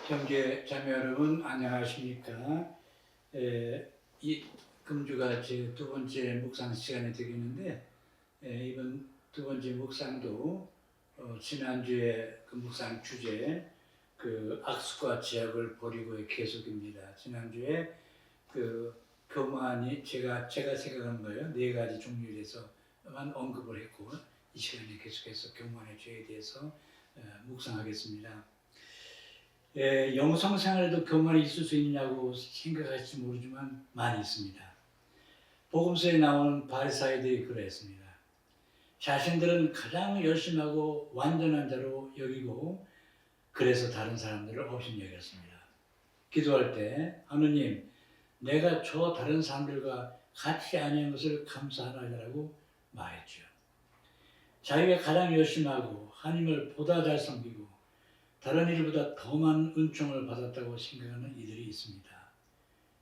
형제 자매 여러분 안녕하십니까? 이 금주가 제 두 번째 묵상 시간이 되겠는데 이번 두 번째 묵상도 지난주에 그 묵상 주제 그 악수와 제약을 버리고의 계속입니다. 지난주에 그 교만이 제가 생각한 거예요. 네 가지 종류에 대해서만 언급을 했고 이 시간에 계속해서 교만의 죄에 대해서 묵상하겠습니다. 영성 생활에도 교만이 있을 수 있냐고 생각할지 모르지만 많이 있습니다. 복음서에 나오는 바리사이들이 그랬습니다. 자신들은 가장 열심하고 완전한 자로 여기고 그래서 다른 사람들을 업신여겼습니다. 기도할 때 하느님, 내가 저 다른 사람들과 같이 아닌 것을 감사하나이다라고 말했죠. 자기가 가장 열심하고 하나님을 보다 잘 섬기고 다른 이들보다 더 많은 은총을 받았다고 생각하는 이들이 있습니다.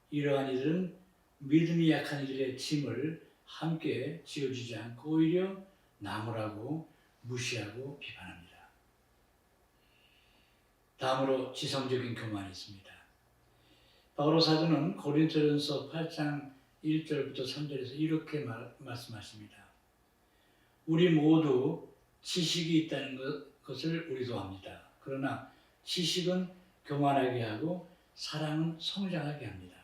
이러한 이들은 믿음이 약한 이들의 짐을 함께 지어주지 않고 오히려 나무라고 무시하고 비판합니다. 다음으로 지성적인 교만이 있습니다. 바오로 사도는 고린토전서 8장 1절부터 3절에서 이렇게 말씀하십니다. 우리 모두 지식이 있다는 것을 우리도 압니다. 그러나 지식은 교만하게 하고 사랑은 성장하게 합니다.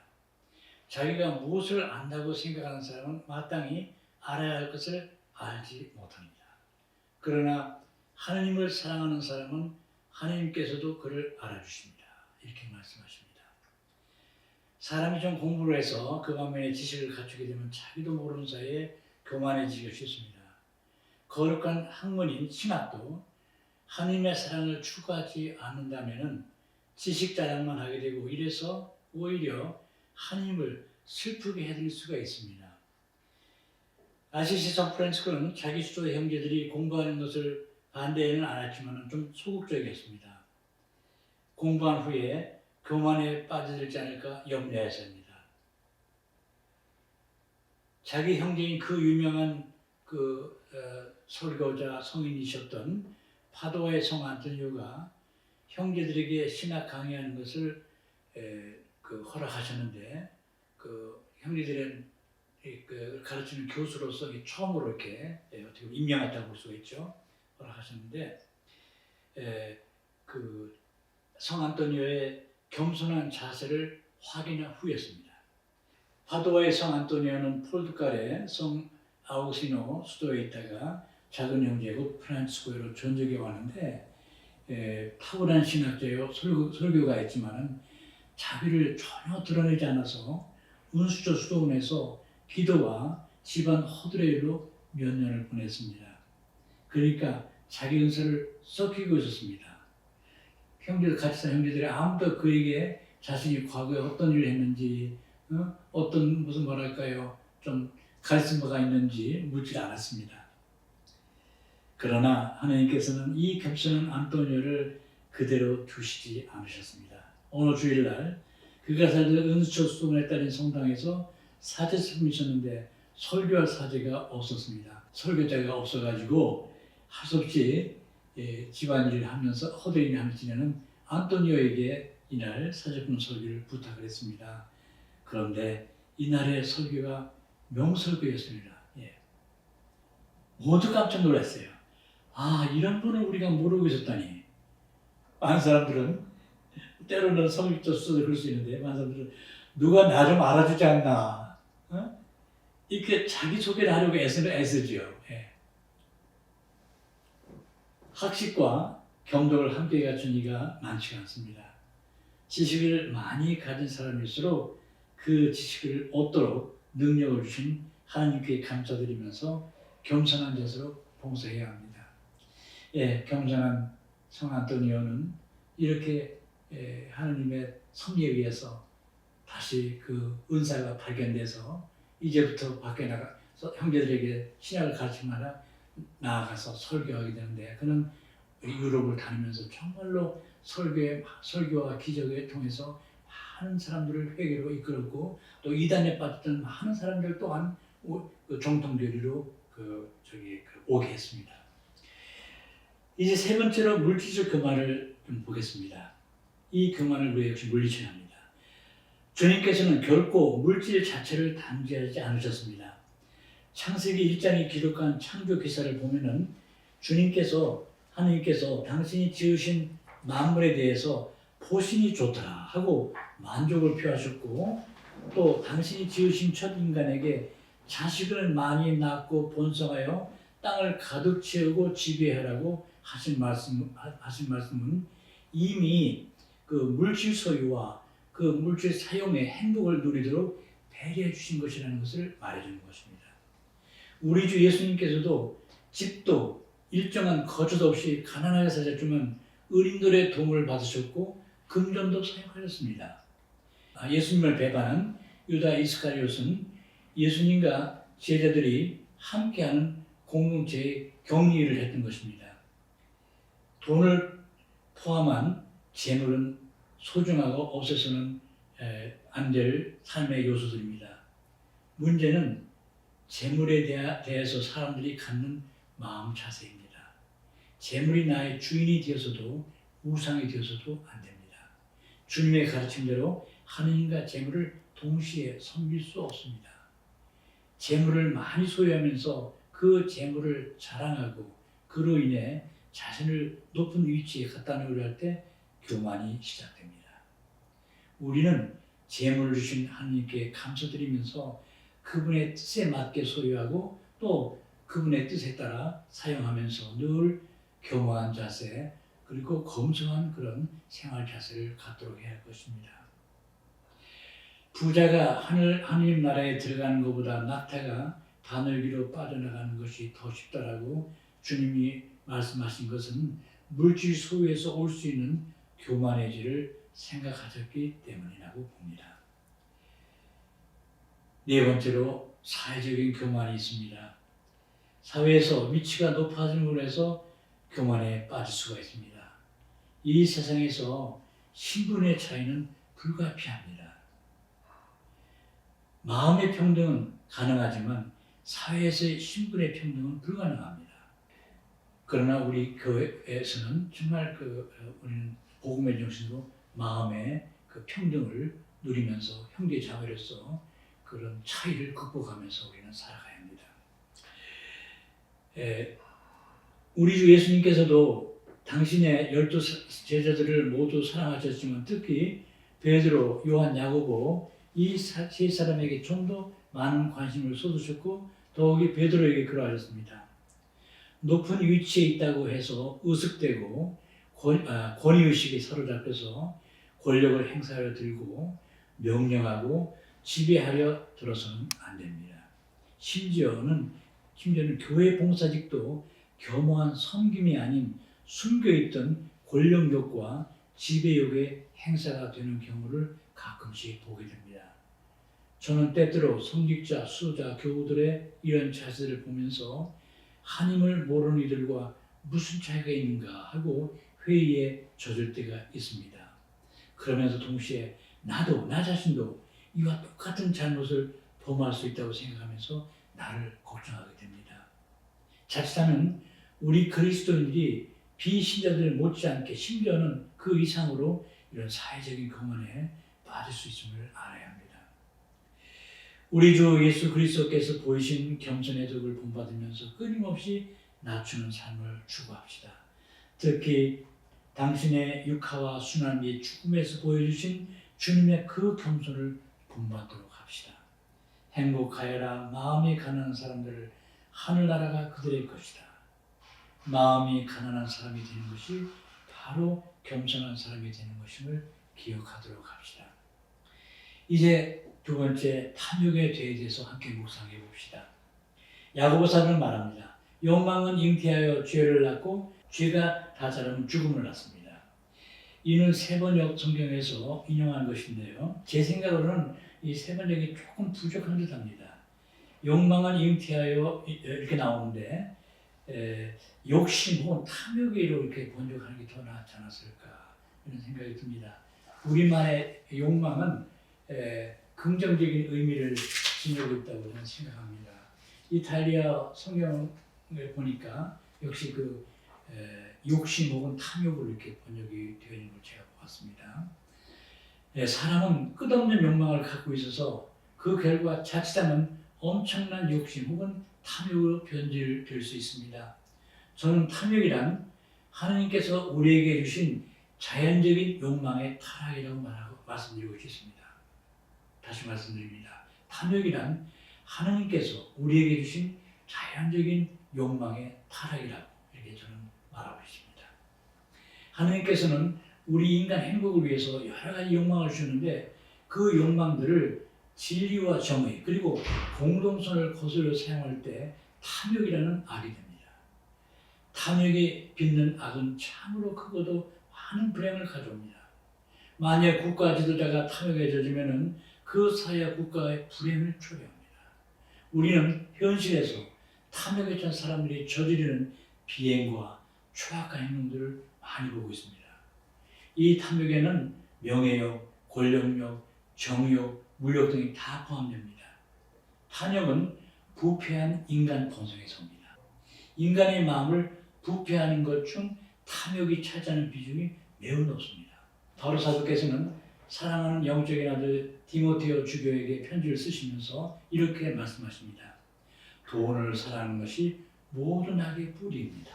자기가 무엇을 안다고 생각하는 사람은 마땅히 알아야 할 것을 알지 못합니다. 그러나 하나님을 사랑하는 사람은 하나님께서도 그를 알아주십니다. 이렇게 말씀하십니다. 사람이 좀 공부를 해서 그 방면의 지식을 갖추게 되면 자기도 모르는 사이에 교만해지기가 쉽습니다. 거룩한 학문인 신학도 하나님의 사랑을 추구하지 않는다면 지식 자랑만 하게 되고 이래서 오히려 하나님을 슬프게 해드릴 수가 있습니다. 아시시 성 프란치스코는 자기 수도의 형제들이 공부하는 것을 반대는 않았지만 좀 소극적이었습니다. 공부한 후에 교만에 빠져들지 않을까 염려했습니다. 자기 형제인 그 유명한 설교자 성인이셨던 파도아의 성 안토니오가 형제들에게 신학 강의하는 것을 허락하셨는데 형제들은 가르치는 교수로서 처음으로 이렇게 어떻게 임명했다고 볼 수가 있죠. 허락하셨는데 성 안토니오의 겸손한 자세를 확인한 후였습니다. 파도아의 성 안토니오는 포르투갈의 성 아우구스티노 수도에 있다가 작은 형제고 프란치스코로 전적에 왔는데 탁월한 신학자요 설교가 있지만 자비를 전혀 드러내지 않아서 운수저 수도원에서 기도와 집안 허들의 일로 몇 년을 보냈습니다. 그러니까 자기 은사를 썩히고 있었습니다. 같이 산 형제들이 아무도 그에게 자신이 과거에 어떤 일을 했는지 어떤 무슨 뭐랄까요 좀 가르친 바가 있는지 묻지 않았습니다. 그러나 하나님께서는 이 겸손한 안토니오를 그대로 두시지 않으셨습니다. 어느 주일날 그가 살던 은수처 수도원에 따른 성당에서 사제 스님이 있었는데 설교할 사제가 없었습니다. 설교자가 없어가지고 할 수 없이 집안일을 하면서 허대인을 하면서 지내는 안토니오에게 이날 사제품 설교를 부탁을 했습니다. 그런데 이날의 설교가 명설교였습니다. 모두 깜짝 놀랐어요. 이런 분을 우리가 모르고 있었다니. 많은 사람들은 때로는 성직자 수도 그럴 수 있는데 많은 사람들은 누가 나 좀 알아주지 않나 이렇게 자기소개를 하려고 애쓰지요. 학식과 경덕을 함께 갖춘 이가 많지가 않습니다. 지식을 많이 가진 사람일수록 그 지식을 얻도록 능력을 주신 하나님께 감사드리면서 겸손한 자세로 봉사해야 합니다. 겸손한 성 안토니오는 이렇게 하나님의 섭리에 의해서 다시 그 은사가 발견돼서 이제부터 밖에 나가서 형제들에게 신학을 가르치마다 나아가서 설교하게 되는데 그는 유럽을 다니면서 정말로 설교와 기적을 통해서 많은 사람들을 회개로 이끌었고 또 이단에 빠졌던 많은 사람들 또한 정통교리로 오게 했습니다. 이제 세 번째로 물질적 교만을 좀 보겠습니다. 이 교만을 우리 역시 물리쳐야 합니다. 주님께서는 결코 물질 자체를 단죄하지 않으셨습니다. 창세기 1장이 기록한 창조 기사를 보면은 하느님께서 당신이 지으신 만물에 대해서 보시니 좋더라 하고 만족을 표하셨고, 또 당신이 지으신 첫 인간에게 자식을 많이 낳고 번성하여 땅을 가득 채우고 지배하라고 하신 말씀은 이미 그 물질 소유와 그 물질 사용의 행복을 누리도록 배려해 주신 것이라는 것을 말해주는 것입니다. 우리 주 예수님께서도 집도 일정한 거처도 없이 가난하게 사셨지만 은인들의 도움을 받으셨고 금전도 사용하셨습니다. 예수님을 배반한 유다 이스카리옷은 예수님과 제자들이 함께하는 공동체의 격리를 했던 것입니다. 돈을 포함한 재물은 소중하고 없애서는 안 될 삶의 요소들입니다. 문제는 재물에 대해서 사람들이 갖는 마음 자세입니다. 재물이 나의 주인이 되어서도 우상이 되어서도 안 됩니다. 주님의 가르침대로 하느님과 재물을 동시에 섬길 수 없습니다. 재물을 많이 소유하면서 그 재물을 자랑하고 그로 인해 자신을 높은 위치에 갖다 놓으려 할 때 교만이 시작됩니다. 우리는 재물을 주신 하느님께 감사드리면서 그분의 뜻에 맞게 소유하고 또 그분의 뜻에 따라 사용하면서 늘 겸허한 자세 그리고 검소한 그런 생활 자세를 갖도록 해야 할 것입니다. 부자가 하느님 나라에 들어가는 것보다 낙타가 바늘기로 빠져나가는 것이 더 쉽다라고 주님이 말씀하신 것은 물질 소유에서 올 수 있는 교만의 질을 생각하셨기 때문이라고 봅니다. 네 번째로 사회적인 교만이 있습니다. 사회에서 위치가 높아짐으로 해서 교만에 빠질 수가 있습니다. 이 세상에서 신분의 차이는 불가피합니다. 마음의 평등은 가능하지만 사회에서의 신분의 평등은 불가능합니다. 그러나 우리 교회에서는 정말 우리는 복음의 정신으로 마음의 그 평등을 누리면서 형제 자매로서 그런 차이를 극복하면서 우리는 살아가야 합니다. 우리 주 예수님께서도 당신의 12 제자들을 모두 사랑하셨지만 특히 베드로, 요한, 야고보 이 세 사람에게 좀 더 많은 관심을 쏟으셨고 더욱이 베드로에게 그러하셨습니다. 높은 위치에 있다고 해서 의식되고 권위의식에 사로잡혀서 권력을 행사하려 들고 명령하고 지배하려 들어서는 안 됩니다. 심지어는 교회 봉사직도 겸허한 섬김이 아닌 숨겨있던 권력욕과 지배욕의 행사가 되는 경우를 가끔씩 보게 됩니다. 저는 때때로 성직자, 수자, 교우들의 이런 자세를 보면서 하나님을 모르는 이들과 무슨 차이가 있는가 하고 회의에 젖을 때가 있습니다. 그러면서 동시에 나 자신도 이와 똑같은 잘못을 범할 수 있다고 생각하면서 나를 걱정하게 됩니다. 자칫하면 우리 그리스도인들이 비신자들 못지않게 심지어는 그 이상으로 이런 사회적인 교만에 빠질 수 있음을 알아야 합니다. 우리 주 예수 그리스도께서 보이신 겸손의 덕을 본받으면서 끊임없이 낮추는 삶을 추구합시다. 특히 당신의 육하와 순환 및 죽음에서 보여주신 주님의 그 겸손을 본받도록 합시다. 행복하여라. 마음이 가난한 사람들을 하늘나라가 그들의 것이다. 마음이 가난한 사람이 되는 것이 바로 겸손한 사람이 되는 것임을 기억하도록 합시다. 이제 두 번째 탐욕에 대해서 함께 묵상해 봅시다. 야고보서는 말합니다. 욕망은 잉태하여 죄를 낳고 죄가 다 자라면 죽음을 낳습니다. 이는 세번역 성경에서 인용한 것인데요. 제 생각으로는 이 세번역이 조금 부족한 듯합니다. 욕망은 잉태하여 이렇게 나오는데 욕심 혹은 탐욕으로 이렇게 번역하는 게 더 낫지 않았을까 이런 생각이 듭니다. 우리말의 욕망은 긍정적인 의미를 지니고 있다고 저는 생각합니다. 이탈리아 성경을 보니까 역시 그 욕심 혹은 탐욕을 이렇게 번역이 되어 있는 걸 제가 보았습니다. 사람은 끝없는 욕망을 갖고 있어서 그 결과 자칫하면 엄청난 욕심 혹은 탐욕으로 변질될 수 있습니다. 저는 탐욕이란 하나님께서 우리에게 주신 자연적인 욕망의 타락이라고 말씀드리고 싶습니다. 다시 말씀드립니다. 탐욕이란 하나님께서 우리에게 주신 자연적인 욕망의 타락이라고 이렇게 저는 말하고 있습니다. 하나님께서는 우리 인간 행복을 위해서 여러 가지 욕망을 주는데 그 욕망들을 진리와 정의 그리고 공동선을 거슬러 사용할 때 탐욕이라는 악이 됩니다. 탐욕이 빚는 악은 참으로 크고도 많은 불행을 가져옵니다. 만약 국가 지도자가 탐욕에 젖으면 그 사회와 국가의 불행을 초래합니다. 우리는 현실에서 탐욕에 찬 사람들이 저지르는 비행과 추악한 행동들을 많이 보고 있습니다. 이 탐욕에는 명예욕, 권력욕, 정욕, 물욕 등이 다 포함됩니다. 탐욕은 부패한 인간 본성의 성입니다. 인간의 마음을 부패하는 것 중 탐욕이 차지하는 비중이 매우 높습니다. 바울 사도께서는 사랑하는 영적인 아들 디모데오 주교에게 편지를 쓰시면서 이렇게 말씀하십니다. 돈을 사랑하는 것이 모든 악의 뿌리입니다.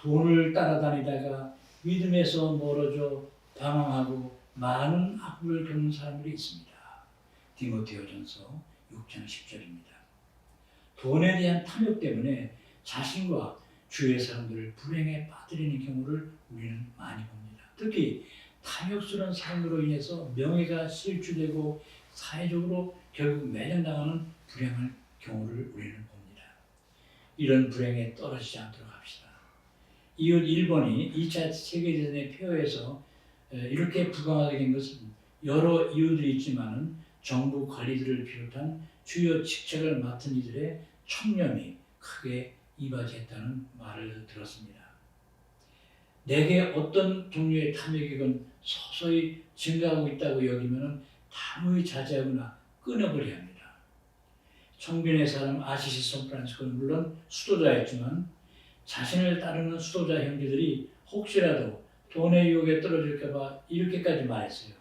돈을 따라다니다가 믿음에서 멀어져 방황하고 많은 악을 겪는 사람들이 있습니다. 디모데오전서 6장 10절입니다. 돈에 대한 탐욕 때문에 자신과 주위의 사람들을 불행에 빠뜨리는 경우를 우리는 많이 봅니다. 특히 탐욕스러운 사람으로 인해서 명예가 실추되고 사회적으로 결국 매장당하는 불행한 경우를 우리는 봅니다. 이런 불행에 떨어지지 않도록 합시다. 이웃 일본이 2차 세계대전의 폐허에서 이렇게 부강하게 된 것은 여러 이유들이 있지만 정부 관리들을 비롯한 주요 직책을 맡은 이들의 청렴이 크게 이바지했다는 말을 들었습니다. 내게 어떤 종류의 탐욕이건 서서히 증가하고 있다고 여기면 단호히 자제하거나 끊어버려야 합니다. 청빈의 사람 아시시 샌프란시스코는 물론 수도자였지만 자신을 따르는 수도자 형제들이 혹시라도 돈의 유혹에 떨어질까 봐 이렇게까지 말했어요.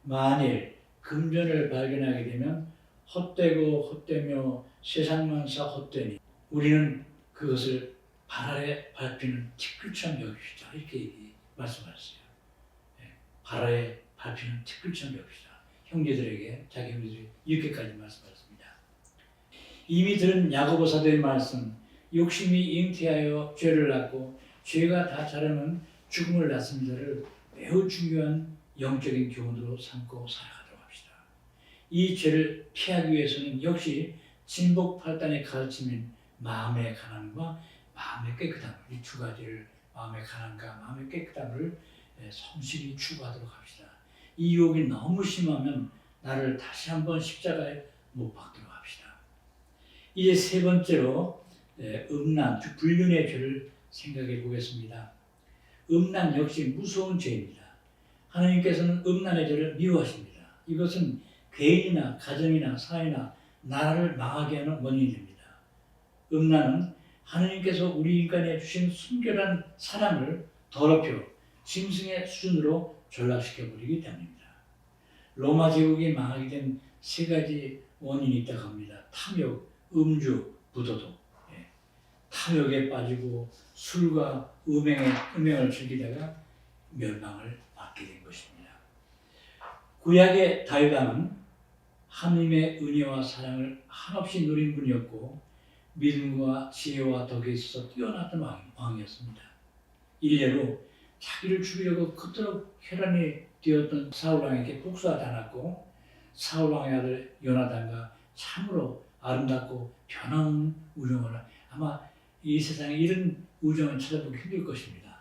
만일 금전을 발견하게 되면 헛되고 헛되며 세상만사 헛되니 우리는 그것을 발 아래 밟히는 티끌처럼 여깁시다. 이렇게 말씀하셨어요. 발 아래 밟히는 티끌처럼 여깁시다. 형제들에게 자기 형제들이 이렇게까지 말씀하셨습니다. 이미 들은 야고보 사도의 말씀 욕심이 잉태하여 죄를 낳고 죄가 다 자라면 죽음을 낳습니다를 매우 중요한 영적인 교훈으로 삼고 살아가도록 합시다. 이 죄를 피하기 위해서는 역시 진복팔단의 가르침인 마음의 가난과 마음의 깨끗함, 이 두 가지를 마음의 가난과 마음의 깨끗함을 성실히 추구하도록 합시다. 이 유혹이 너무 심하면 나를 다시 한번 십자가에 못 박도록 합시다. 이제 세 번째로 음란, 즉 불륜의 죄를 생각해 보겠습니다. 음란 역시 무서운 죄입니다. 하나님께서는 음란의 죄를 미워하십니다. 이것은 개인이나 가정이나 사회나 나라를 망하게 하는 원인이 됩니다. 음란은 하나님께서 우리 인간에 주신 순결한 사랑을 더럽혀 짐승의 수준으로 전락시켜버리기 때문입니다. 로마 제국이 망하게 된 세 가지 원인이 있다고 합니다. 탐욕, 음주, 부도덕. 탐욕에 빠지고 술과 음행을 즐기다가 멸망을 받게 된 것입니다. 구약의 다윗 왕은 하나님의 은혜와 사랑을 한없이 누린 분이었고 믿음과 지혜와 덕에 있어서 뛰어났던 왕이었습니다. 일례로 자기를 죽이려고 그토록 혈안이 되었던 사울왕에게 복수하지 않았고 사울왕의 아들 요나단과 참으로 아름답고 변함없는 우정을 아마 이 세상에 이런 우정을 찾아보기 힘들 것입니다.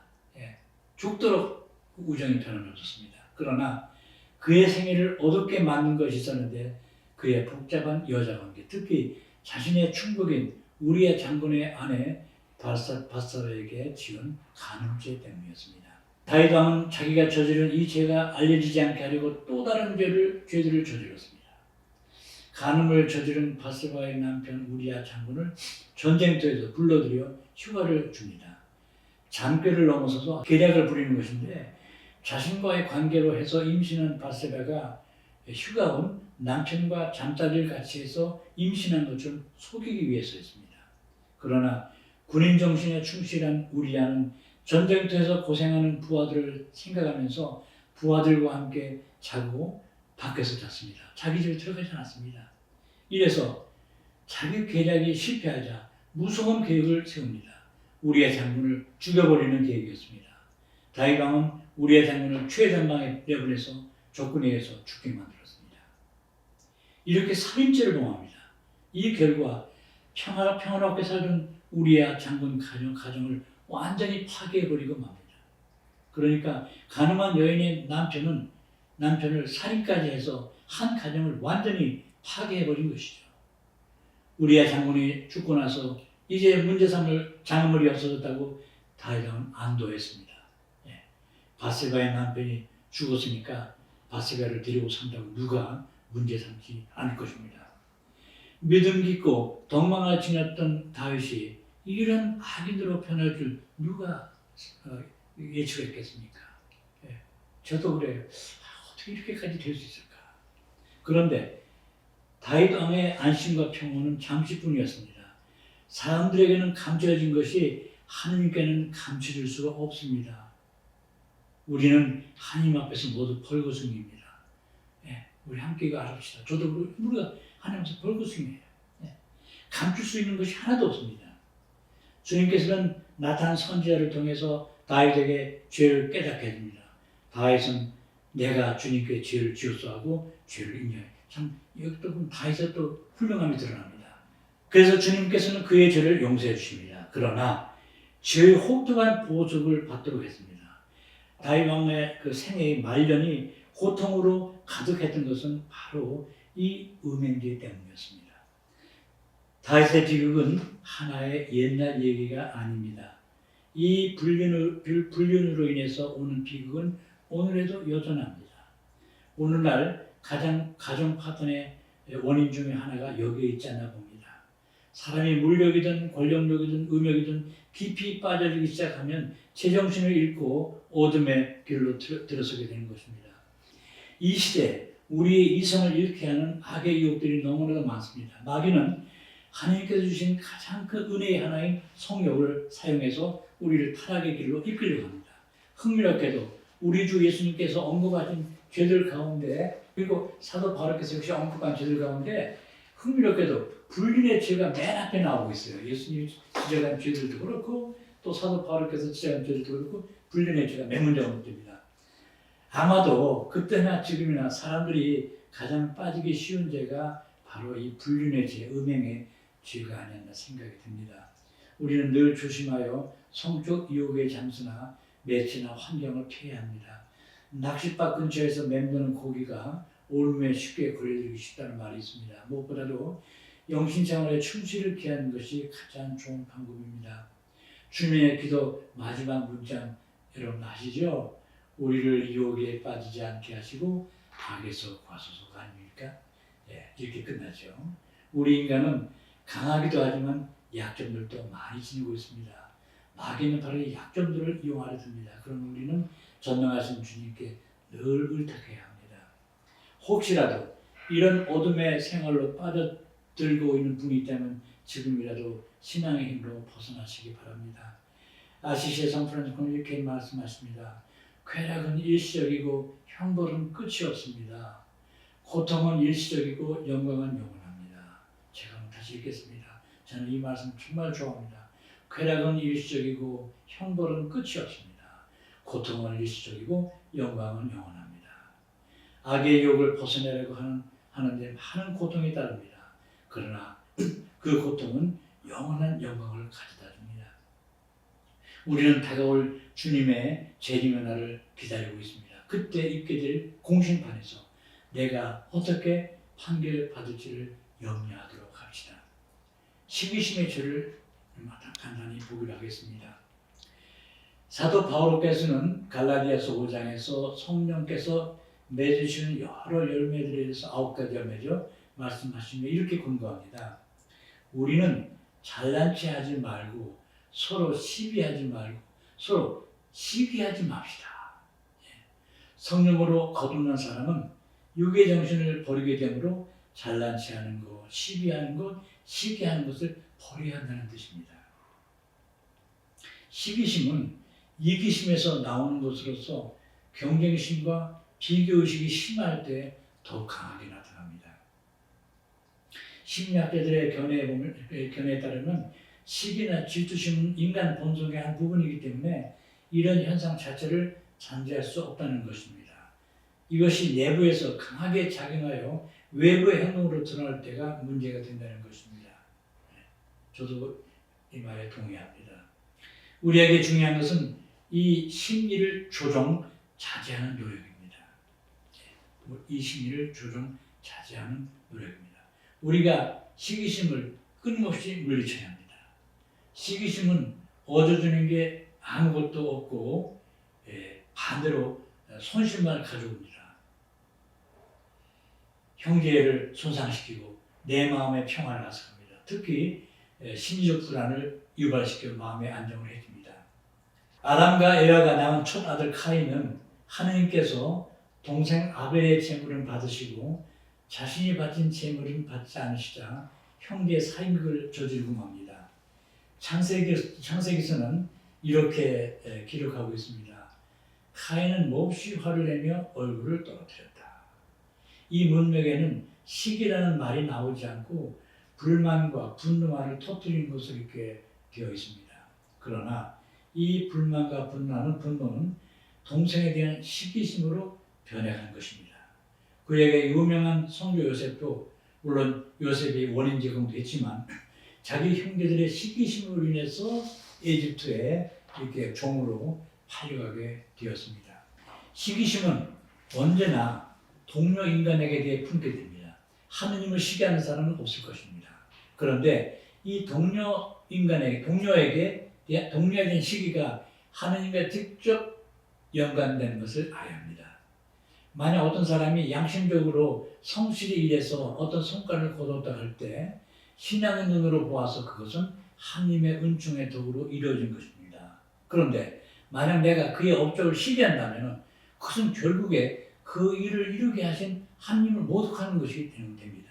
죽도록 우정이 변함없었습니다. 그러나 그의 생애를 어둡게 만든 것이 있었는데 그의 복잡한 여자관계, 특히 자신의 충복인 우리의 장군의 아내 바사바에게 지은 간음죄 때문이었습니다. 다윗 왕은 자기가 저지른 이 죄가 알려지지 않게 하려고 또 다른 죄들을 저질렀습니다. 간음을 저지른 바세바의 남편 우리아 장군을 전쟁터에서 불러들여 휴가를 줍니다. 잔꾀를 넘어서서 계략을 부리는 것인데 자신과의 관계로 해서 임신한 바세바가 휴가 온 남편과 잠자리를 같이 해서 임신한 것처럼 속이기 위해서였습니다. 그러나 군인 정신에 충실한 우리아는 전쟁터에서 고생하는 부하들을 생각하면서 부하들과 함께 자고 밖에서 잤습니다. 자기 집에 들어가지 않았습니다. 이래서 자기 계략이 실패하자 무서운 계획을 세웁니다. 우리의 장군을 죽여버리는 계획이었습니다. 다윗 왕은 우리의 장군을 최전방에 내보내서 적군에 의해서 죽게 만들었습니다. 이렇게 살인죄를 범합니다. 이 결과 평화롭게 살던 우리의 장군 가정을 완전히 파괴해버리고 맙니다. 그러니까 가늠한 여인의 남편을 살인까지 해서 한 가정을 완전히 파괴해버린 것이죠. 우리의 장군이 죽고 나서 이제 문제 삼을 장물이 없어졌다고 다윗은 안도했습니다. 바세바의 남편이 죽었으니까 바세바를 데리고 산다고 누가 문제 삼지 않을 것입니다. 믿음 깊고 덕망을 지녔던 다윗이 이런 악인으로 변할 줄 누가 예측했겠습니까? 저도 그래요. 어떻게 이렇게까지 될 수 있을까? 그런데 다윗 왕의 안심과 평온은 잠시뿐이었습니다. 사람들에게는 감춰진 것이 하느님께는 감춰질 수가 없습니다. 우리는 하나님 앞에서 모두 벌거숭이입니다. 우리 함께 이거 알읍시다. 저도 우리가 하나님 앞에서 벌거숭이에요. 감출 수 있는 것이 하나도 없습니다. 주님께서는 나탄 선지자를 통해서 다윗에게 죄를 깨닫게 해줍니다. 다윗은 내가 주님께 죄를 지었소하고 죄를 인정해. 참 여기 또 다윗의 또 훌륭함이 드러납니다. 그래서 주님께서는 그의 죄를 용서해 주십니다. 그러나 죄의 혹독한 보석을 받도록 했습니다. 다윗 왕의 그 생애의 말년이 고통으로 가득했던 것은 바로 이 음행죄 때문이었습니다. 다윗의 비극은 하나의 옛날 얘기가 아닙니다. 이 불륜으로 인해서 오는 비극은 오늘에도 여전합니다. 오늘날 가정 파탄의 원인 중에 하나가 여기에 있지 않나 봅니다. 사람이 물력이든 권력력이든 음욕이든 깊이 빠져들기 시작하면 제정신을 잃고 어둠의 길로 들어서게 되는 것입니다. 이 시대 우리의 이성을 잃게 하는 악의 유혹들이 너무나도 많습니다. 마귀는 하나님께서 주신 가장 큰 은혜의 하나인 성욕을 사용해서 우리를 타락의 길로 이끌려고 합니다. 흥미롭게도 우리 주 예수님께서 언급하신 죄들 가운데 그리고 사도 바울께서 역시 언급한 죄들 가운데 흥미롭게도 불륜의 죄가 맨 앞에 나오고 있어요. 예수님이 지적한 죄들도 그렇고 또 사도 바울께서 지적한 죄들도 그렇고 불륜의 죄가 맨 먼저 언급됩니다. 아마도 그때나 지금이나 사람들이 가장 빠지기 쉬운 죄가 바로 이 불륜의 죄, 음행의 죄가 아니었나 생각이 듭니다. 우리는 늘 조심하여 성적 유혹의 장소나 매체나 환경을 피해야 합니다. 낚싯바 근처에서 맴도는 고기가 올무에 쉽게 걸려들기 쉽다는 말이 있습니다. 무엇보다도 영신생활에 충실을 기하는 것이 가장 좋은 방법입니다. 주님의 기도 마지막 문장 여러분 아시죠? 우리를 유혹에 빠지지 않게 하시고 악에서 구하소서가 아닙니까? 이렇게 끝나죠. 우리 인간은 강하기도 하지만 약점들도 많이 지니고 있습니다. 마귀는 바로 이 약점들을 이용하려 듭니다. 그럼 우리는 전능하신 주님께 늘 의탁해야 합니다. 혹시라도 이런 어둠의 생활로 빠져들고 있는 분이 있다면 지금이라도 신앙의 힘으로 벗어나시기 바랍니다. 아시시의 성 프란치스코는 이렇게 말씀하십니다. 쾌락은 일시적이고 형벌은 끝이 없습니다. 고통은 일시적이고 영광은 영원합니다. 제가 다시 읽겠습니다. 저는 이 말씀 정말 좋아합니다. 쾌락은 일시적이고 형벌은 끝이 없습니다. 고통은 일시적이고 영광은 영원합니다. 악의 유혹을 벗어내려고 하는데 많은 고통이 따릅니다. 그러나 그 고통은 영원한 영광을 가져다 줍니다. 우리는 다가올 주님의 재림의 날을 기다리고 있습니다. 그때 있게 될 공심판에서 내가 어떻게 판결받을지를 염려하도록 합시다. 시기심의 죄를 간단히 보기로 하겠습니다. 사도 바울께서는 갈라디아서 5장에서 성령께서 맺으시는 여러 열매들에 대해서 9가지 열매죠. 말씀하시며 이렇게 권고합니다. 우리는 잘난 체 하지 말고 서로 시비하지 말고 서로 시기하지 맙시다. 성령으로 거듭난 사람은 육의 정신을 버리게 되므로 잘난 체하는 것, 시비하는 것, 시기하는 것을 버려야 한다는 뜻입니다. 시기심은 이기심에서 나오는 것으로서 경쟁심과 비교의식이 심할 때 더 강하게 나타납니다. 심리학자들의 견해에 따르면 시기나 질투심은 인간 본성의 한 부분이기 때문에 이런 현상 자체를 잠재할 수 없다는 것입니다. 이것이 내부에서 강하게 작용하여 외부의 행동으로 드러날 때가 문제가 된다는 것입니다. 저도 이 말에 동의합니다. 우리에게 중요한 것은 이 심리를 조정, 자제하는 노력입니다. 이 심리를 조정, 자제하는 노력입니다. 우리가 시기심을 끊임없이 물리쳐야 합니다. 시기심은 얻어주는 게 아무것도 없고 반대로 손실만 가져옵니다. 형제를 손상시키고 내 마음의 평안을 앗아갑니다. 특히 심리적 불안을 유발시켜 마음의 안정을 해줍니다. 아담과 에라가 낳은 첫 아들 카인은 하느님께서 동생 아벨의 제물은 받으시고 자신이 바친 제물은 받지 않으시자 형제의 사익을 저지르고 맙니다. 창세기서는 이렇게 기록하고 있습니다. 카인은 몹시 화를 내며 얼굴을 떨어뜨렸다. 이 문맥에는 시기라는 말이 나오지 않고 불만과 분노만을 터뜨린 것으로 이렇게 되어 있습니다. 그러나 이 불만과 분노는 동생에 대한 시기심으로 변해간 것입니다. 그에게 유명한 성도 요셉도 물론 요셉이 원인 제공도 했지만 자기 형제들의 시기심으로 인해서 에집트에 이렇게 종으로 팔려가게 되었습니다. 시기심은 언제나 동료 인간에게 대해 품게 됩니다. 하느님을 시기하는 사람은 없을 것입니다. 그런데 이 동료에게 대한 시기가 하느님과 직접 연관되는 것을 알아야 합니다. 만약 어떤 사람이 양심적으로 성실히 일해서 어떤 성과를 거뒀다 할 때 신앙의 눈으로 보아서 그것은 하나님의 은총의 덕으로 이루어진 것입니다. 그런데 만약 내가 그의 업적을 시기한다면 그것은 결국에 그 일을 이루게 하신 하나님을 모독하는 것이 됩니다.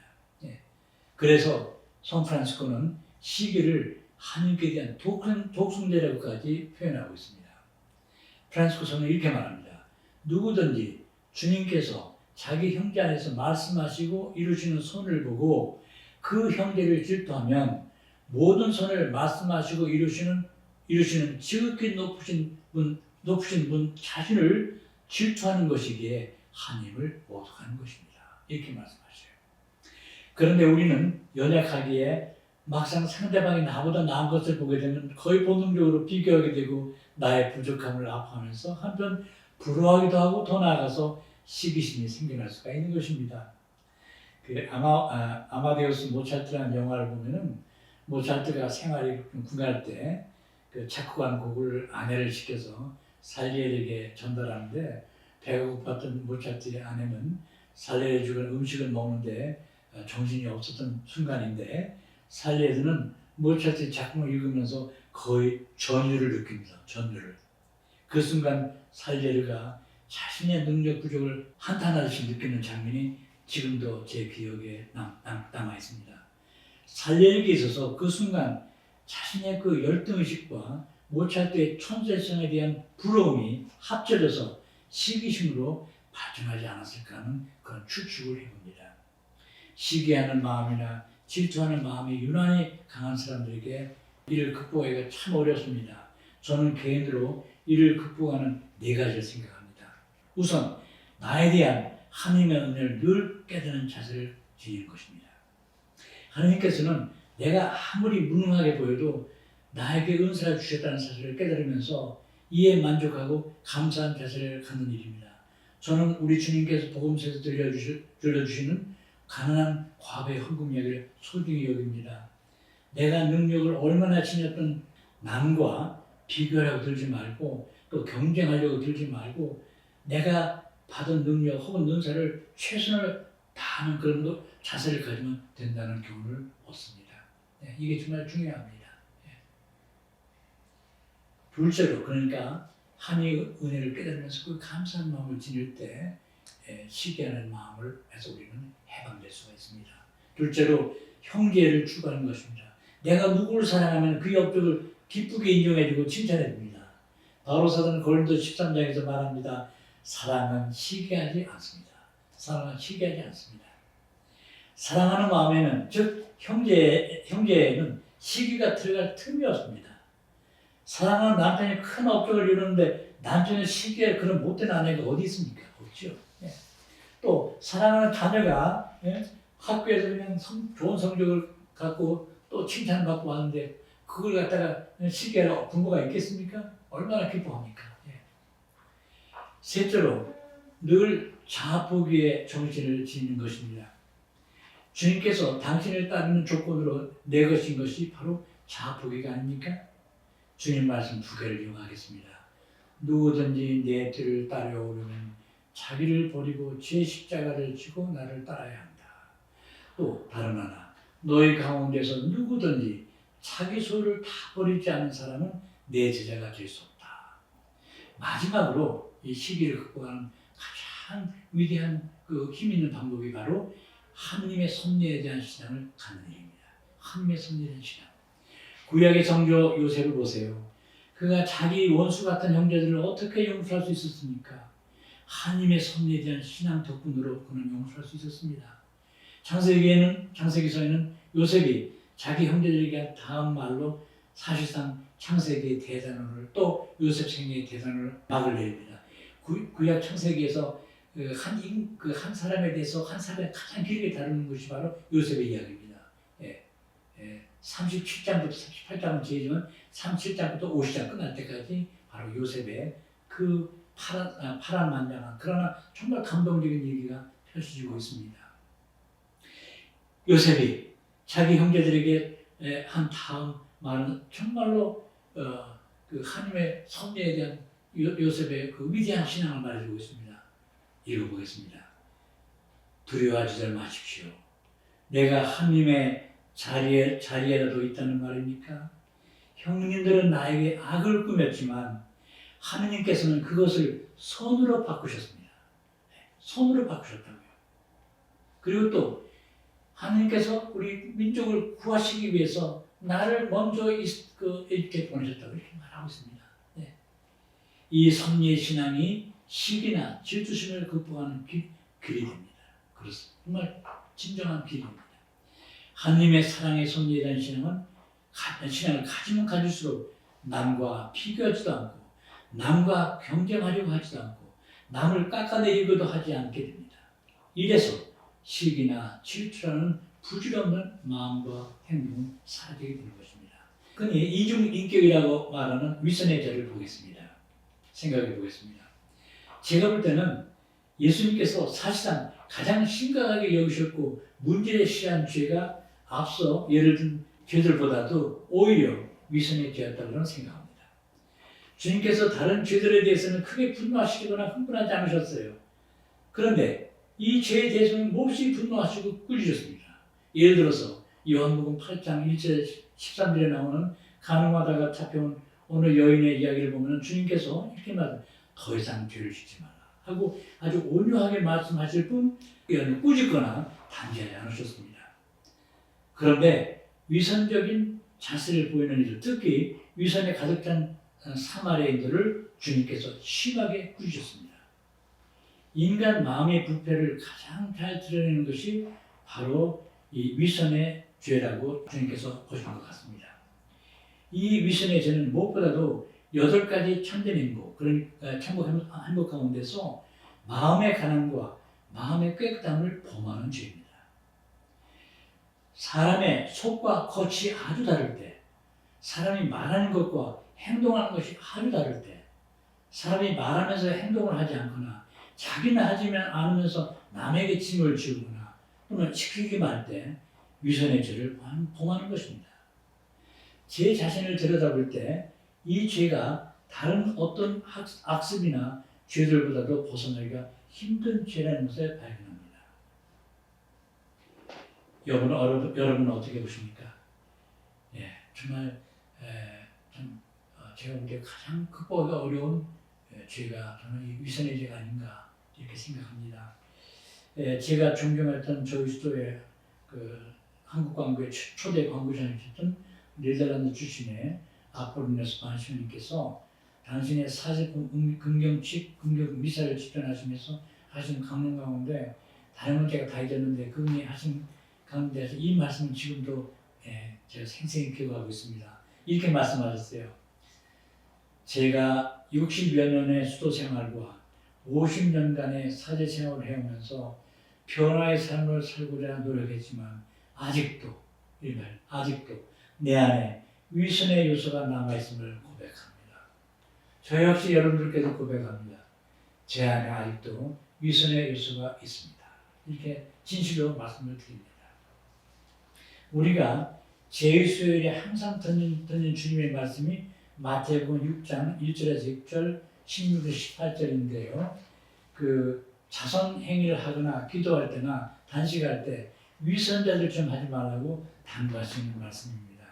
그래서 성 프란시스코는 시기를 하나님께 대한 독승제라고까지 표현하고 있습니다. 프란시스코 성은 이렇게 말합니다. 누구든지 주님께서 자기 형제 안에서 말씀하시고 이루시는 선을 보고 그 형제를 질투하면 모든 선을 말씀하시고 이루시는 지극히 높으신 분 자신을 질투하는 것이기에 하나님을 모독하는 것입니다. 이렇게 말씀하셔요. 그런데 우리는 연약하기에 막상 상대방이 나보다 나은 것을 보게 되면 거의 본능적으로 비교하게 되고 나의 부족함을 아파하면서 한편 부러워하기도 하고 더 나아가서 시기심이 생겨날 수가 있는 것입니다. 아마데우스 모차르트라는 영화를 보면은 모차르트가 생활이 궁할 때 그 작곡한 곡을 아내를 시켜서 살리에르에게 전달하는데 배가 고팠던 모차르트의 아내는 살리에르 주는 음식을 먹는데 정신이 없었던 순간인데 살리에르는 모차르트의 작품을 읽으면서 거의 전율을 느낍니다. 전율을. 그 순간 살리에르가 자신의 능력 부족을 한탄하듯이 느끼는 장면이 지금도 제 기억에 남아 있습니다. 살리에르에게 있어서 그 순간 자신의 그 열등의식과 모차르트의 천재성에 대한 부러움이 합쳐져서 시기심으로 발전하지 않았을까 하는 그런 추측을 해봅니다. 시기하는 마음이나 질투하는 마음이 유난히 강한 사람들에게 이를 극복하기가 참 어렵습니다. 저는 개인으로 이를 극복하는 4가지를 생각합니다. 우선 나에 대한 하나님의 은혜를 늘 깨닫는 자세를 지니는 것입니다. 하나님께서는 내가 아무리 무능하게 보여도 나에게 은사를 주셨다는 사실을 깨달으면서 이에 만족하고 감사한 자세를 갖는 일입니다. 저는 우리 주님께서 복음서에서 들려주시는 가난한 과부의 헌금 이야기를 소중히 여깁니다. 내가 능력을 얼마나 지녔던 남과 비교하려고 들지 말고 또 경쟁하려고 들지 말고 내가 받은 능력 혹은 은사를 최선을 다하는 그런 자세를 가지면 된다는 교훈을 얻습니다. 이게 정말 중요합니다. 둘째로 그러니까 하나님의 은혜를 깨달으면서 그 감사한 마음을 지닐 때 시기하는 마음을 해서 우리는 해방될 수가 있습니다. 둘째로 형제를 추구하는 것입니다. 내가 누구를 사랑하면 그 옆쪽을 기쁘게 인정해주고 칭찬해줍니다. 바로 사도는 고린도 13장에서 말합니다. 사랑은 시기하지 않습니다. 사랑은 시기하지 않습니다. 사랑하는 마음에는 즉 형제에는 시기가 들어갈 틈이 없습니다. 사랑하는 남편이 큰 업적을 이루는데 남편의 시기에 그런 못된 아내가 어디 있습니까? 없죠. 예. 또 사랑하는 자녀가 학교에서 그냥 좋은 성적을 갖고 또 칭찬받고 왔는데 그걸 갖다가 시기할 부모가 있겠습니까? 얼마나 기뻐합니까? 예. 셋째로 늘 자아포기에 정신을 지니는 것입니다. 주님께서 당신을 따르는 조건으로 내것인 것이 바로 자아포기가 아닙니까? 주님 말씀 두 개를 이용하겠습니다. 누구든지 내 뒤를 따라오려면 자기를 버리고 제 십자가를 지고 나를 따라야 한다. 또 다른 하나, 너희 가운데서 누구든지 자기 소유를 다 버리지 않는 사람은 내 제자가 될 수 없다. 마지막으로 이 시기를 극복하는 가장 위대한 그 힘 있는 방법이 바로 하느님의 섭리에 대한 신앙을 갖는 일입니다. 하느님의 섭리에 대한 신앙. 구약의 성조 요셉을 보세요. 그가 자기 원수 같은 형제들을 어떻게 용서할 수 있었습니까? 하느님의 섭리에 대한 신앙 덕분으로 그는 용서할 수 있었습니다. 창세기서에는 요셉이 자기 형제들에게 다음 말로 사실상 창세기의 대단원을 또 요셉 생애의 대단원을 막을 내립니다. 구약 창세기에서 한 사람에 대해서 한 사람을 가장 길게 다루는 것이 바로 요셉의 이야기입니다. 37장부터 38장은 제이지만 37장부터 50장 끝날 때까지 바로 요셉의 그 파란만장한 그러나 정말 감동적인 얘기가 펼쳐지고 있습니다. 요셉이 자기 형제들에게 한 다음 말은 정말로 그 하나님의 섭리에 대한 요셉의 그 위대한 신앙을 말해주고 있습니다. 읽어보겠습니다. 두려워하지 마십시오. 내가 하나님의 자리에라도 있다는 말입니까? 형님들은 나에게 악을 꾸몄지만 하느님께서는 그것을 선으로 바꾸셨습니다. 선으로 바꾸셨다고요. 그리고 또 하느님께서 우리 민족을 구하시기 위해서 나를 먼저 이렇게 보내셨다고 이렇게 말하고 있습니다. 네. 이 섭리의 신앙이 시기나 질투심을 극복하는 길이 됩니다. 그렇습니다. 정말 진정한 길입니다. 하느님의 사랑의 섭리에 대한 신앙을 가지면 가질수록 남과 비교하지도 않고 남과 경쟁하려고 하지도 않고 남을 깎아내리기도 하지 않게 됩니다. 이래서 시기나 질투라는 부질없는 마음과 행동은 사라지게 되는 것입니다. 그니 이중인격이라고 말하는 위선의 죄를 보겠습니다. 생각해 보겠습니다. 제가 볼 때는 예수님께서 사실상 가장 심각하게 여기셨고 문제시한 죄가 앞서 예를 든 죄들보다도 오히려 위선의 죄였다고 저는 생각합니다. 주님께서 다른 죄들에 대해서는 크게 분노하시거나 흥분하지 않으셨어요. 그런데 이 죄에 대해서는 몹시 분노하시고 꾸짖으셨습니다. 예를 들어서 요한복음 8장 1절 13절에 나오는 간음하다가 잡혀온 어느 여인의 이야기를 보면 주님께서 이렇게 말합니다. 더 이상 죄를 짓지 마라 하고 아주 온유하게 말씀하실 뿐 꾸짖거나 단죄하지 않으셨습니다. 그런데 위선적인 자세를 보이는 이들, 특히 위선에 가득 찬 사마리아인들을 주님께서 심하게 꾸짖으셨습니다. 인간 마음의 부패를 가장 잘 드러내는 것이 바로 이 위선의 죄라고 주님께서 보신 것 같습니다. 이 위선의 죄는 무엇보다도 8가지 참된 행복, 그러니까 행복 가운데서 마음의 가난과 마음의 깨끗함을 범하는 죄입니다. 사람의 속과 겉이 아주 다를 때, 사람이 말하는 것과 행동하는 것이 아주 다를 때, 사람이 말하면서 행동을 하지 않거나 자기는 하지만 않으면서 남에게 짐을 지우거나 또는 시키기만 할 때 위선의 죄를 범하는 것입니다. 제 자신을 들여다볼 때 이 죄가 다른 어떤 악습이나 죄들보다도 벗어나기가 힘든 죄라는 것을 발견합니다. 여러분은 어떻게 보십니까? 예, 정말 좀 제가 볼 때 가장 극복하기 어려운 죄가 저는 이 위선의 죄가 아닌가 이렇게 생각합니다. 제가 존경했던 저희 수도의 그 한국 광고의 초대 광고자님이셨던 네덜란드 출신의 아폴리네스 반시님께서 당신의 40분 긍정 미사를 집전하시면서 하신 강론 가운데 다른 건 제가 다 잊었는데 그분이 하신 가운데서 이 말씀은 지금도 제가 생생히 기억하고 있습니다. 이렇게 말씀하셨어요. 제가 60여 년의 수도 생활과 50년간의 사제 생활을 해오면서 변화의 삶을 살고자 노력했지만 아직도 내 안에 위선의 요소가 남아있음을 고백합니다. 저 역시 여러분들께도 고백합니다. 제 안에 아직도 위선의 요소가 있습니다. 이렇게 진실로 말씀을 드립니다. 우리가 제2수요일에 항상 듣는 주님의 말씀이 마태복음 6장 1절에서 6절, 16에서 18절인데요. 그 자선 행위를 하거나 기도할 때나 단식할 때 위선자들 좀 하지 말라고 당부하시는 말씀입니다.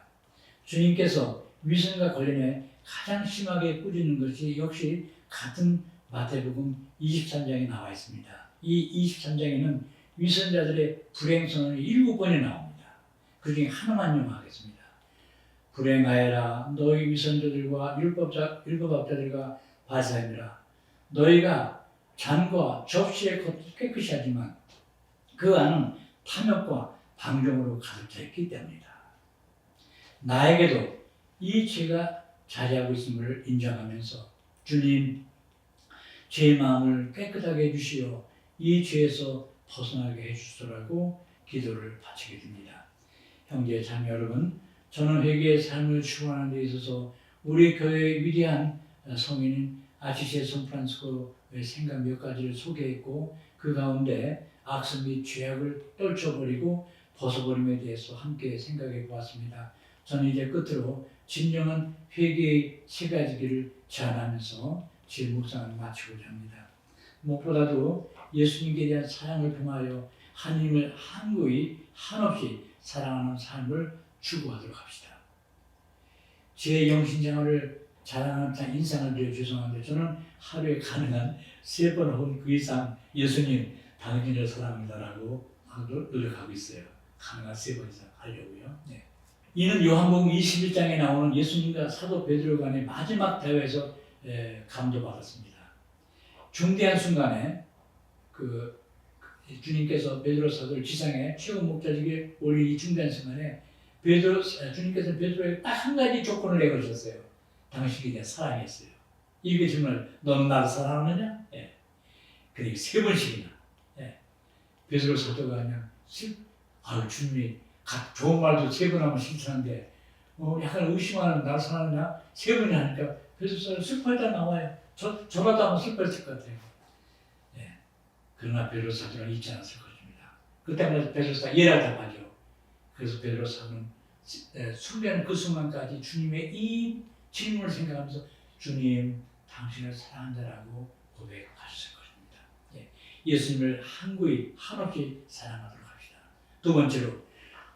주님께서 위선과 관련해 가장 심하게 꾸짖는 것이 역시 같은 마태복음 23장에 나와 있습니다. 이 23장에는 위선자들의 불행선언이 7번이 나옵니다. 그 중에 하나만 용하겠습니다. 불행하여라 너희 위선자들과 율법학자들과 바리새인들아 너희가 잔과 접시의 겉을 깨끗이 하지만 그 안은 탐욕과 방종으로 가득 차 있기 때문이다. 나에게도 이 죄가 자리하고 있음을 인정하면서 주님 제 마음을 깨끗하게 해주시어 이 죄에서 벗어나게 해주시라고 기도를 바치게 됩니다. 형제 자매 여러분, 저는 회개의 삶을 추구하는 데 있어서 우리 교회의 위대한 성인인 아시시의 샌프란시스코의 생각 몇 가지를 소개했고 그 가운데 악습 및 죄악을 떨쳐버리고 벗어버림에 대해서 함께 생각해 보았습니다. 저는 이제 끝으로 진정한 회개의 세 가지 길을 제안하면서 제 묵상을 마치고자 합니다. 무엇보다도 예수님께 대한 사랑을 통하여 하나님을 한구히 한없이 사랑하는 삶을 추구하도록 합시다. 제 영신생활을 자랑하는 인상을 드려 죄송한데 저는 하루에 가능한 3번 혹은 그 이상 예수님 당신을 사랑합니다라고 노력하고 있어요. 가능한 3번 이상 하려고요. 네. 이는 요한복음 21장에 나오는 예수님과 사도 베드로 간의 마지막 대화에서 감도받았습니다. 중대한 순간에 주님께서 베드로 사도를 지상에 최고 목자직에 올린 이 중대한 순간에 주님께서 베드로에게 딱 한 가지 조건을 내걸으셨어요. 당신에 대한 사랑이었어요. 이게 정말 너는 나를 사랑하느냐? 예. 그러니까 3번씩이나 베드로 사도가 그냥 주님이 좋은 말도 3번 하면 싫다는데 약간 의심하는 나를 사랑하느냐? 3번이 하니까 베드로 사도 슬퍼했다 나와요. 저라도 하면 슬퍼했을 것 같아요. 예. 그러나 베드로 사도는 잊지 않았을 것입니다. 그때마다 베드로 사도가 예를 답하죠. 그래서 베드로 사도는 숭배하는 그 순간까지 주님의 이 질문을 생각하면서 주님 당신을 사랑한다라고 고백하셨을 것입니다. 예. 예수님을 한구히 한없이 사랑하도록 합시다. 두 번째로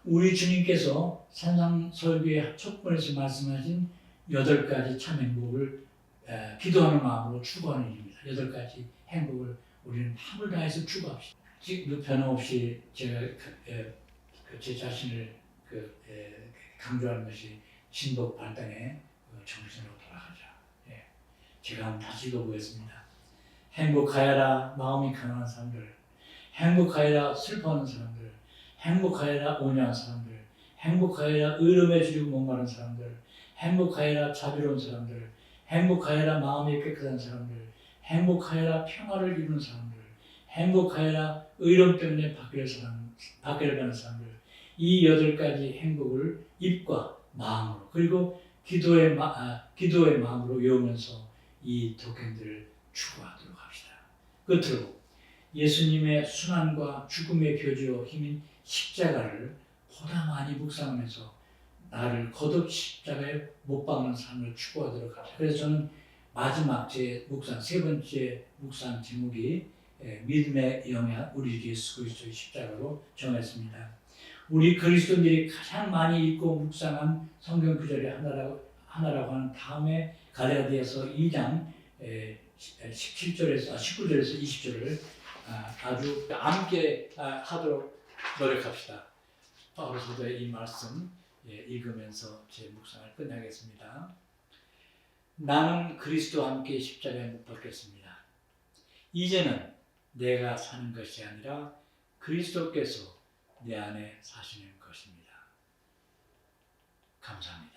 우리 주님께서 산상설교의 첫 번에서 말씀하신 8가지 참 행복을 기도하는 마음으로 추구하는 일입니다. 8가지 행복을 우리는 힘을 다해서 추구합시다. 변함없이 제가 제 자신을 강조하는 것이 신복 발당의 정신으로 돌아가자. 예. 제가 한번 다시 읽어보겠습니다. 행복하여라 마음이 가난한 사람들, 행복하여라 슬퍼하는 사람들, 행복하여라 온유한 사람들, 행복하여라 의로움에 주리고 목마른 사람들, 행복하여라 자비로운 사람들, 행복하여라 마음이 깨끗한 사람들, 행복하여라 평화를 이루는 사람들, 행복하여라 의로움 때문에 박해를 받는 사람들. 이 8가지 행복을 입과 마음으로 그리고 기도의 마음으로 외우면서 이 독행들을 추구하도록 합시다. 끝으로 예수님의 순환과 죽음의 표지요 힘인 십자가를 보다 많이 묵상하면서 나를 거듭 십자가에 못 박는 삶을 추구하도록 합시다. 그래서 저는 마지막 제 묵상, 3번째 묵상 제목이 믿음의 영향 우리 예수 그리스도의 십자가로 정했습니다. 우리 그리스도인들이 가장 많이 읽고 묵상한 성경 구절의 하나라고 하는 다음에 갈라디아서 2장 19절에서 20절을 아주 함께 하도록 노력합시다. 바울 사도의 이 말씀 읽으면서 제 묵상을 끝내겠습니다. 나는 그리스도와 함께 십자가에 못 박혔습니다. 이제는 내가 사는 것이 아니라 그리스도께서 내 안에 사시는 것입니다. 감사합니다.